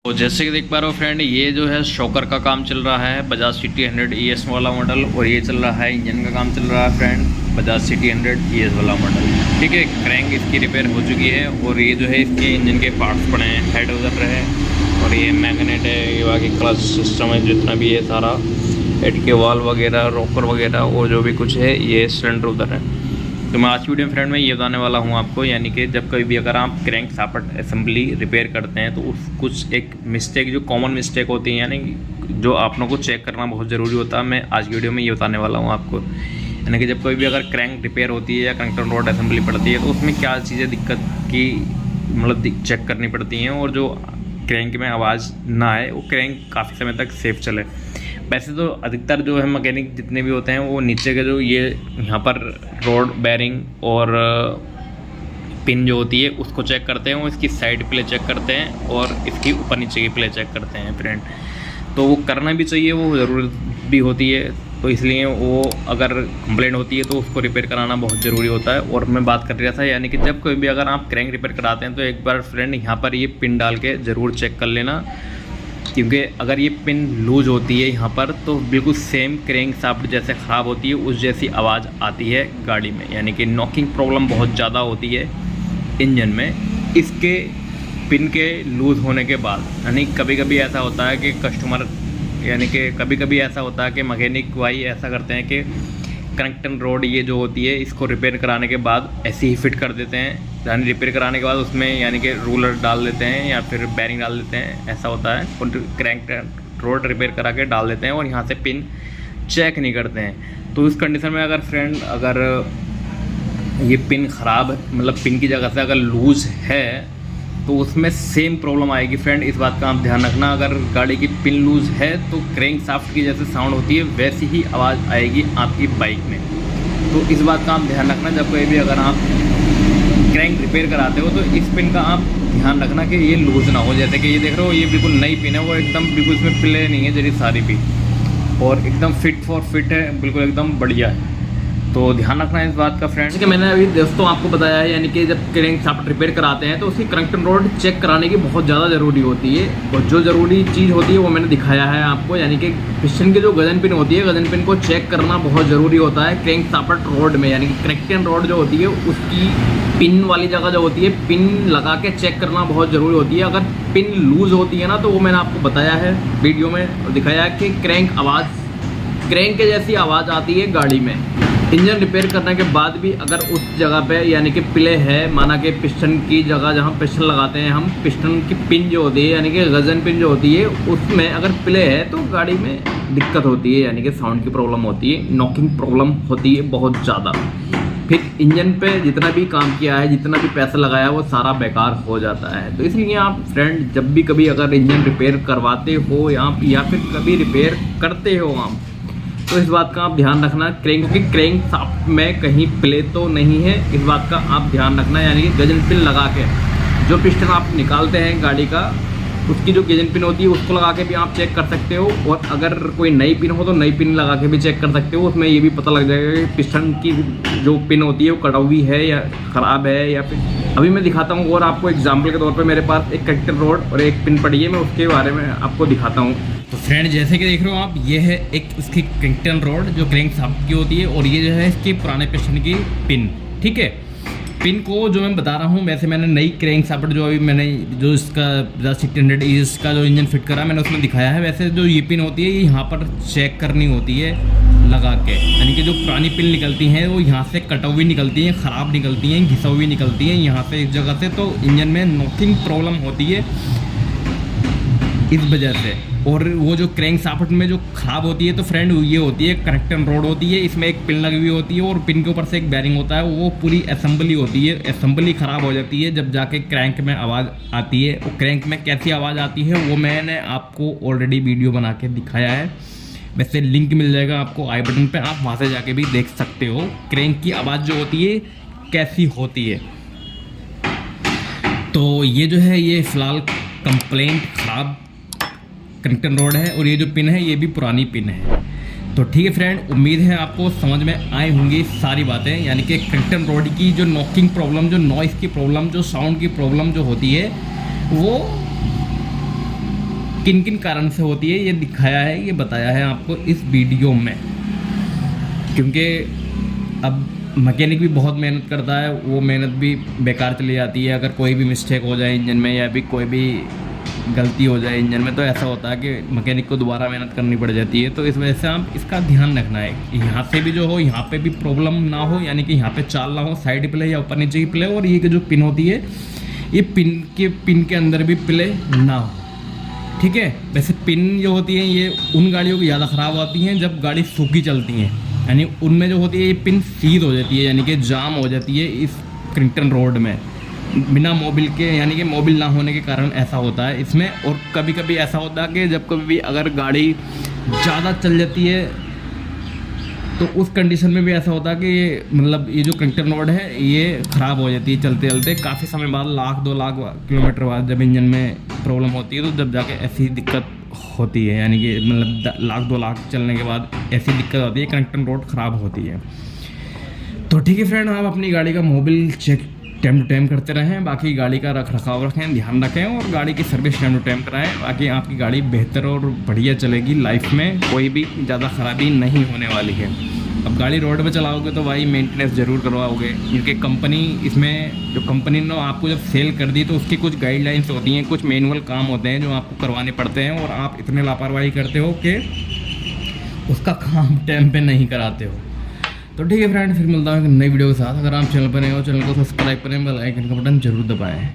तो जैसे कि देख पा रहे हो फ्रेंड, ये जो है शॉकर का काम चल रहा है बजाज सिटी 100 ES वाला मॉडल, और ये चल रहा है इंजन का काम चल रहा है फ्रेंड बजाज सिटी 100 ES वाला मॉडल। ठीक है, क्रैंक इसकी रिपेयर हो चुकी है और ये जो है इसके इंजन के पार्ट्स पड़े हैं, हेड उधर रहे और ये मैग्नेट है, ये बाकी क्लच सिस्टम है, जितना भी है सारा हेड के वाल वगैरह, रॉकर वगैरह और जो भी कुछ है, ये सिलेंडर उधर है। तो मैं आज की वीडियो में फ्रेंड में ये बताने वाला हूँ आपको, यानी कि जब कभी भी अगर आप क्रैंक शाफ्ट असेंबली रिपेयर करते हैं तो उस कुछ एक मिस्टेक जो कॉमन मिस्टेक होती है, यानी जो आप लोगों को चेक करना बहुत ज़रूरी होता है, मैं आज की वीडियो में ये बताने वाला हूँ आपको। यानी कि जब कभी भी अगर क्रैंक रिपेयर होती है या क्रैंक रोड असेंबली पड़ती है तो उसमें क्या चीज़ें दिक्कत की मतलब चेक करनी पड़ती हैं, और जो क्रैंक में आवाज़ ना आए, वो क्रैंक काफ़ी समय तक सेफ चले। वैसे तो अधिकतर जो है मैकेनिक जितने भी होते हैं वो नीचे के जो ये यहाँ पर रोड बेरिंग और पिन जो होती है उसको चेक करते हैं, वो इसकी साइड प्ले चेक करते हैं और इसकी ऊपर नीचे की प्ले चेक करते हैं फ्रेंड। तो वो करना भी चाहिए, वो ज़रूरत भी होती है, तो इसलिए वो अगर कंप्लेंट होती है तो उसको रिपेयर कराना बहुत ज़रूरी होता है। और मैं बात कर रहा था, यानी कि जब कोई भी अगर आप क्रैंक रिपेयर कराते हैं तो एक बार फ्रेंड यहाँ पर ये पिन डाल के ज़रूर चेक कर लेना, क्योंकि अगर ये पिन लूज होती है यहाँ पर तो बिल्कुल सेम क्रैंक शाफ्ट जैसे ख़राब होती है, उस जैसी आवाज़ आती है गाड़ी में, यानी कि नॉकिंग प्रॉब्लम बहुत ज़्यादा होती है इंजन में इसके पिन के लूज़ होने के बाद। यानी कभी कभी ऐसा होता है कि कस्टमर, यानी कि कभी कभी ऐसा होता है कि मैकेनिक भाई ऐसा करते हैं कि कनेक्टन रोड ये जो होती है इसको रिपेयर कराने के बाद ऐसे ही फिट कर देते हैं, यानी रिपेयर कराने के बाद उसमें यानी कि रूलर डाल देते हैं या फिर बेरिंग डाल देते हैं, ऐसा होता है। और क्रैंक रोड रिपेयर करा के डाल देते हैं और यहाँ से पिन चेक नहीं करते हैं। तो इस कंडीशन में अगर फ्रेंड अगर ये पिन ख़राब मतलब पिन की जगह से अगर लूज़ है तो उसमें सेम प्रॉब्लम आएगी फ्रेंड। इस बात का आप ध्यान रखना, अगर गाड़ी की पिन लूज़ है तो क्रैंक शाफ्ट की जैसे साउंड होती है वैसी ही आवाज़ आएगी आपकी बाइक में। तो इस बात का आप ध्यान रखना, जब कोई भी अगर आप क्रैंक रिपेयर कराते हो तो इस पिन का आप ध्यान रखना कि ये लूज़ ना हो। जैसे कि ये देख रहे हो, ये बिल्कुल नई पिन है, वो एकदम बिल्कुल इसमें प्ले नहीं है जरी सारी भी, और एकदम फिट फॉर फिट है, बिल्कुल एकदम बढ़िया है। तो ध्यान रखना है इस बात का फ्रेंड्स। कि मैंने अभी दोस्तों आपको बताया है, यानी कि जब क्रैंक शाफ्ट रिपेयर कराते हैं तो उसकी क्रैंकटन रोड चेक कराने की बहुत ज़्यादा ज़रूरी होती है, और जो ज़रूरी चीज़ होती है वो मैंने दिखाया है आपको। यानी कि पिस्टन की जो गजन पिन होती है, गजन पिन को चेक करना बहुत ज़रूरी होता है क्रैंक शाफ्ट रोड में, यानी कि क्रैंकटन रोड जो होती है उसकी पिन वाली जगह जो होती है पिन लगा के चेक करना बहुत ज़रूरी होती है। अगर पिन लूज़ होती है ना तो वो मैंने आपको बताया है वीडियो में और दिखाया है कि क्रैंक के जैसी आवाज़ आती है गाड़ी में। इंजन रिपेयर करने के बाद भी अगर उस जगह पे यानी कि प्ले है, माना कि पिस्टन की जगह जहाँ पिस्टन लगाते हैं हम, पिस्टन की पिन जो होती है यानी कि गजन पिन जो होती है उसमें अगर प्ले है तो गाड़ी में दिक्कत होती है, यानी कि साउंड की प्रॉब्लम होती है, नॉकिंग प्रॉब्लम होती है बहुत ज़्यादा। फिर इंजन पे जितना भी काम किया है, जितना भी पैसा लगाया वो सारा बेकार हो जाता है। तो इसलिए आप फ्रेंड जब भी कभी अगर इंजन रिपेयर करवाते हो या फिर कभी रिपेयर करते हो आप, तो इस बात का आप ध्यान रखना क्योंकि क्रैंक शाफ्ट में कहीं प्ले तो नहीं है, इस बात का आप ध्यान रखना। यानी कि गजन पिन लगा के जो पिस्टन आप निकालते हैं गाड़ी का, उसकी जो गजन पिन होती है उसको लगा के भी आप चेक कर सकते हो, और अगर कोई नई पिन हो तो नई पिन लगा के भी चेक कर सकते हो। उसमें ये भी पता लग जाएगा कि पिस्टन की जो पिन होती है वो कटा हुई है या ख़राब है, या फिर अभी मैं दिखाता हूँ। और आपको एग्जाम्पल के तौर पर मेरे पास एक कनेक्टर रोड और एक पिन पड़ी है, मैं उसके बारे में आपको दिखाता हूँ। तो फ्रेंड जैसे कि देख रहे हो आप, ये है एक उसकी कनेक्टर रोड जो क्रैंक शाफ्ट की होती है, और ये जो है इसकी पुराने पिस्टन की पिन। ठीक है, पिन को जो मैं बता रहा हूँ, वैसे मैंने नई क्रैंक शाफ्ट जो अभी मैंने जो इसका 600 इसका जो इंजन फिट करा मैंने उसमें दिखाया है। वैसे जो ये पिन होती है ये यहाँ पर चेक करनी होती है लगा के, यानी कि जो पुरानी पिन निकलती हैं वो यहाँ से कटा हुई निकलती हैं, ख़राब निकलती हैं, घिसा हुई निकलती हैं यहाँ से इस जगह से, तो इंजन में नॉकिंग प्रॉब्लम होती है इस वजह से। और वो जो क्रैंक शाफ्ट में जो ख़राब होती है तो फ्रेंड ये होती है कनेक्टन रोड होती है, इसमें एक पिन लगी हुई होती है और पिन के ऊपर से एक बेरिंग होता है, वो पूरी असेंबली होती है, असेंबली ख़राब हो जाती है जब जाके क्रैंक में आवाज़ आती है। वो क्रैंक में कैसी आवाज़ आती है वो मैंने आपको ऑलरेडी वीडियो बना के दिखाया है, वैसे लिंक मिल जाएगा आपको आई बटन पे, आप वहाँ से जाके भी देख सकते हो क्रैंक की आवाज़ जो होती है कैसी होती है। तो ये जो है ये फ़िलहाल कंप्लेंट ख़राब कनेक्टन रोड है, और ये जो पिन है ये भी पुरानी पिन है। तो ठीक है फ्रेंड, उम्मीद है आपको समझ में आई होंगी सारी बातें, यानी कि कनेक्टन रोड की जो नॉकिंग प्रॉब्लम, जो नॉइज़ की प्रॉब्लम, जो साउंड की प्रॉब्लम जो होती है वो किन किन कारण से होती है ये दिखाया है, ये बताया है आपको इस वीडियो में। क्योंकि अब मैकेनिक भी बहुत मेहनत करता है, वो मेहनत भी बेकार चली जाती है अगर कोई भी मिस्टेक हो जाए इंजन में या भी कोई भी गलती हो जाए इंजन में, तो ऐसा होता है कि मैकेनिक को दोबारा मेहनत करनी पड़ जाती है। तो इस वजह से आप इसका ध्यान रखना है, यहाँ से भी जो हो यहाँ पे भी प्रॉब्लम ना हो, यानी कि यहाँ पे चाल ना हो, साइड प्ले या ऊपर नीचे की प्ले, और ये जो पिन होती है ये पिन के अंदर भी प्ले ना हो, ठीक है। वैसे पिन जो होती है ये उन गाड़ियों की ज़्यादा ख़राब होती हैं जब गाड़ी सूखी चलती हैं, यानी उनमें जो होती है ये पिन सीध हो जाती है, यानी कि जाम हो जाती है इस क्रिंगटन रोड में बिना मोबिल के, यानी कि मोबिल ना होने के कारण ऐसा होता है इसमें। और कभी कभी ऐसा होता है कि जब कभी भी अगर गाड़ी ज़्यादा चल जाती है तो उस कंडीशन में भी ऐसा होता है कि मतलब ये जो क्रिंगटन रोड है ये ख़राब हो जाती है चलते चलते काफ़ी समय बाद, 1-2 लाख किलोमीटर बाद जब इंजन में प्रॉब्लम होती है, तो जब जाके ऐसी दिक्कत होती है, यानी कि मतलब 1-2 लाख चलने के बाद ऐसी दिक्कत होती है, क्रिंगटन रोड ख़राब होती है। तो ठीक है फ्रेंड, आप अपनी गाड़ी का mobil check time to time करते रहें, बाकी गाड़ी का रख रखाव रखें, ध्यान रखें और गाड़ी की सर्विस टाइम टू टाइम कराएं। बाकी आपकी गाड़ी बेहतर और बढ़िया चलेगी, लाइफ में कोई भी ज़्यादा ख़राबी नहीं होने वाली है। अब गाड़ी रोड पे चलाओगे तो भाई मेंटेनेंस ज़रूर करवाओगे, क्योंकि कंपनी इसमें जो कंपनी ने आपको जब सेल कर दी तो उसकी कुछ गाइडलाइंस होती हैं, कुछ मैनुअल काम होते हैं जो आपको करवाने पड़ते हैं, और आप इतने लापरवाही करते हो कि उसका काम टाइम पे नहीं कराते हो। तो ठीक है फ्रेंड, फिर मिलता हूँ एक नई वीडियो के साथ। अगर आप चैनल पर नए हो, चैनल को सब्सक्राइब करें, बेल आइकन का बटन जरूर दबाएं।